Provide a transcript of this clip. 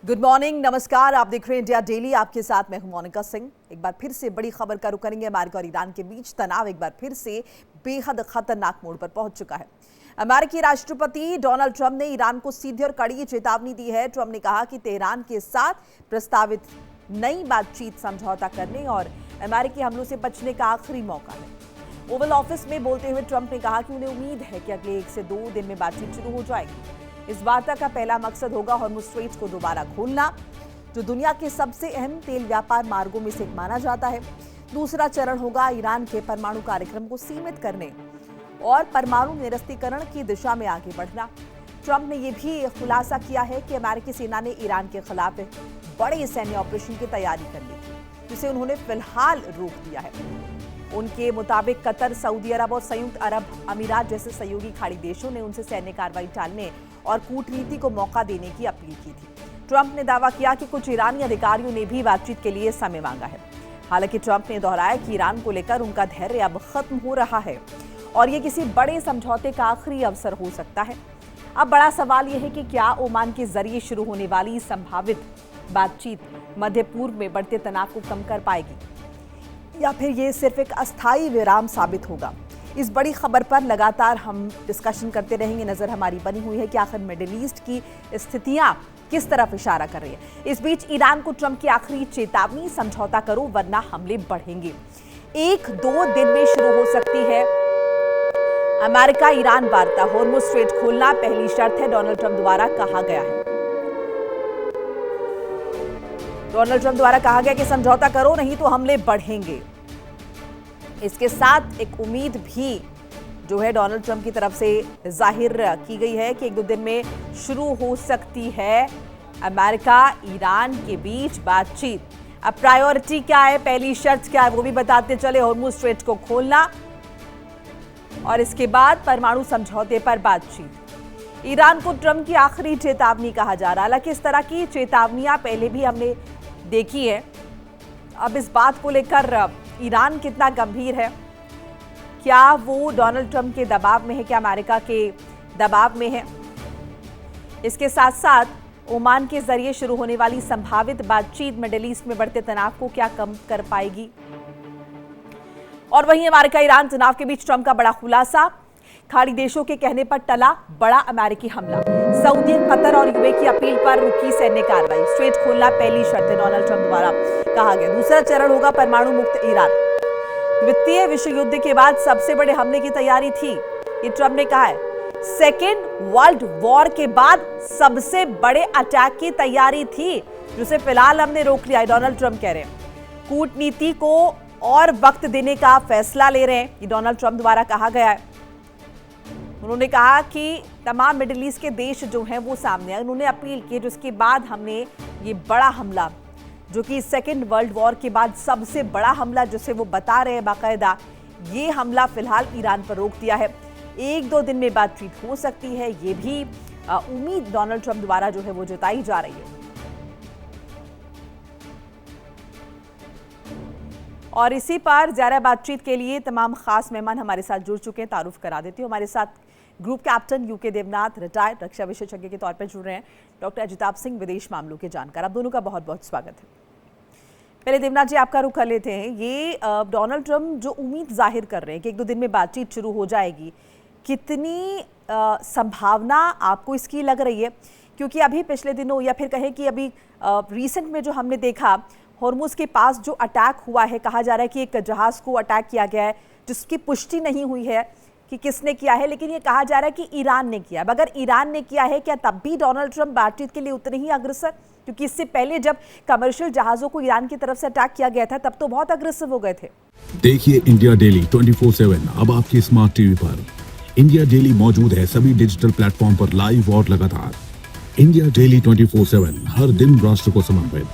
Good morning, नमस्कार। आप देख रहे हैं इंडिया डेली। आपके साथ मैं हूं मोनिका सिंह। एक बार फिर से बड़ी खबर का रुख करेंगे। अमेरिका और ईरान के बीच तनाव एक बार फिर से बेहद खतरनाक मोड़ पर पहुंच चुका है। अमेरिकी राष्ट्रपति डोनाल्ड ट्रंप ने ईरान को सीधी और कड़ी चेतावनी दी है। ट्रंप ने कहा कि तेहरान के साथ प्रस्तावित नई बातचीत समझौता करने और अमेरिकी हमलों से बचने का आखिरी मौका है। ओवल ऑफिस में बोलते हुए ट्रंप ने कहा कि उन्हें उम्मीद है कि अगले 1 से 2 दिन में बातचीत शुरू हो जाएगी। इस वार्ता का पहला मकसद होगा हॉर्मुज़ स्ट्रेट को दोबारा खोलना, जो दुनिया के सबसे अहम तेल व्यापार मार्गों में से एक माना जाता है। दूसरा चरण होगा ईरान के परमाणु कार्यक्रम को सीमित करने और परमाणु निरस्तीकरण की दिशा में आगे बढ़ना। ट्रंप ने यह भी खुलासा किया है कि अमेरिकी सेना ने ईरान के खिलाफ बड़े सैन्य ऑपरेशन की तैयारी कर ली थी, जिसे उन्होंने फिलहाल रोक दिया है। उनके मुताबिक कतर, सऊदी अरब और संयुक्त अरब अमीरात जैसे सहयोगी खाड़ी देशों ने उनसे सैन्य कार्रवाई टालने और कूटनीति को मौका देने की अपील की थी। ट्रंप ने दावा किया कि कुछ ईरानी अधिकारियों ने भी बातचीत के लिए समय मांगा है। हालांकि ट्रंप ने दोहराया कि ईरान को लेकर उनका धैर्य अब खत्म हो रहा है और ये किसी बड़े समझौते का आखिरी अवसर हो सकता है। अब बड़ा सवाल यह है कि क्या ओमान के जरिए शुरू होने वाली संभावित बातचीत मध्य पूर्व में बढ़ते तनाव को कम कर पाएगी या फिर ये सिर्फ एक अस्थायी विराम साबित होगा। इस बड़ी खबर पर लगातार हम डिस्कशन करते रहेंगे। नजर हमारी बनी हुई है कि आखिर मिडिल ईस्ट की स्थितियां किस तरफ इशारा कर रही है। इस बीच ईरान को ट्रंप की आखिरी चेतावनी, समझौता करो वरना हमले बढ़ेंगे। 1-2 दिन में शुरू हो सकती है अमेरिका ईरान वार्ता। हॉर्मुज़ स्ट्रेट खोलना पहली शर्त है, डोनाल्ड ट्रंप द्वारा कहा गया है। डोनाल्ड ट्रंप द्वारा कहा गया कि समझौता करो नहीं तो हमले बढ़ेंगे। इसके साथ एक उम्मीद भी जो है डोनाल्ड ट्रंप की तरफ से जाहिर की गई है कि 1-2 दिन में शुरू हो सकती है अमेरिका ईरान के बीच बातचीत। अब प्रायोरिटी क्या है, पहली शर्त क्या है, वो भी बताते चले। हॉर्मुज़ स्ट्रेट को खोलना और इसके बाद परमाणु समझौते पर बातचीत। ईरान को ट्रंप की आखिरी चेतावनी कहा जा रहा है। हालांकि इस तरह की चेतावनियां पहले भी हमने देखी है। अब इस बात को लेकर ईरान कितना गंभीर है, क्या वो डोनाल्ड ट्रंप के दबाव में है, क्या अमेरिका के दबाव में है। इसके साथ साथ ओमान के जरिए शुरू होने वाली संभावित बातचीत मिडिल ईस्ट में बढ़ते तनाव को क्या कम कर पाएगी। और वहीं अमेरिका ईरान तनाव के बीच ट्रंप का बड़ा खुलासा, खाड़ी देशों के कहने पर टला बड़ा अमेरिकी हमला। सऊदी, कतर और यूएई की अपील पर रुकी सैन्य कार्रवाई। स्ट्रेट खोलना पहली शर्त है, डोनाल्ड ट्रंप द्वारा कहा गया। दूसरा चरण होगा परमाणु मुक्त ईरान। द्वितीय विश्व युद्ध के बाद सबसे बड़े हमले की तैयारी थी, ये ट्रंप ने कहा है। सेकेंड वर्ल्ड वॉर के बाद सबसे बड़े अटैक की तैयारी थी, जिसे फिलहाल हमने रोक लिया है, डोनाल्ड ट्रंप कह रहे हैं। कूटनीति को और वक्त देने का फैसला ले रहे हैं, ये डोनाल्ड ट्रंप द्वारा कहा गया है। उन्होंने कहा कि तमाम मिडिल ईस्ट के देश जो हैं वो सामने आए। उन्होंने अपील की जिसके बाद हमने ये बड़ा हमला, जो कि सेकेंड वर्ल्ड वॉर के बाद सबसे बड़ा हमला जिसे वो बता रहे हैं बाकायदा, ये हमला फिलहाल ईरान पर रोक दिया है। 1-2 दिन में बातचीत हो सकती है, ये भी उम्मीद डोनाल्ड ट्रंप द्वारा जो है वो जताई जा रही है। और इसी पर ज़्यादा बातचीत के लिए तमाम खास मेहमान हमारे साथ जुड़ चुके हैं। तारुफ करा देती हूँ, हमारे साथ group captain U K Devnath, retired रक्षा विशेषज्ञ के तौर पर जुड़ रहे हैं डॉक्टर अजिताभ सिंह, विदेश मामलों के जानकार। आप दोनों का बहुत बहुत स्वागत है। पहले देवनाथ जी आपका रुख कर लेते हैं। ये डोनाल्ड ट्रंप जो उम्मीद जाहिर कर रहे हैं कि 1-2 दिन में बातचीत शुरू हो जाएगी, कितनी संभावना आपको इसकी लग रही है? क्योंकि अभी पिछले दिनों या फिर कहें कि अभी रिसेंट में जो हमने देखा, हॉर्मुज़ के पास जो अटैक हुआ है, कहा जा रहा है कि एक जहाज को अटैक किया गया है, जिसकी पुष्टि नहीं हुई है कि किसने किया है, लेकिन ये कहा जा रहा है कि ईरान ने किया। अगर ईरान ने किया है, क्या तब भी डोनाल्ड ट्रंप बातचीत के लिए उतने ही अग्रसर? क्योंकि इससे पहले जब कमर्शियल जहाजों को ईरान की तरफ से अटैक किया गया था, तब तो बहुत अग्रेसिव हो गए थे। देखिए इंडिया डेली 24/7 अब आपकी स्मार्ट टीवी पर। इंडिया डेली मौजूद है सभी डिजिटल प्लेटफॉर्म पर लाइव और लगातार। इंडिया डेली 24/7 हर दिन राष्ट्र को समर्पित।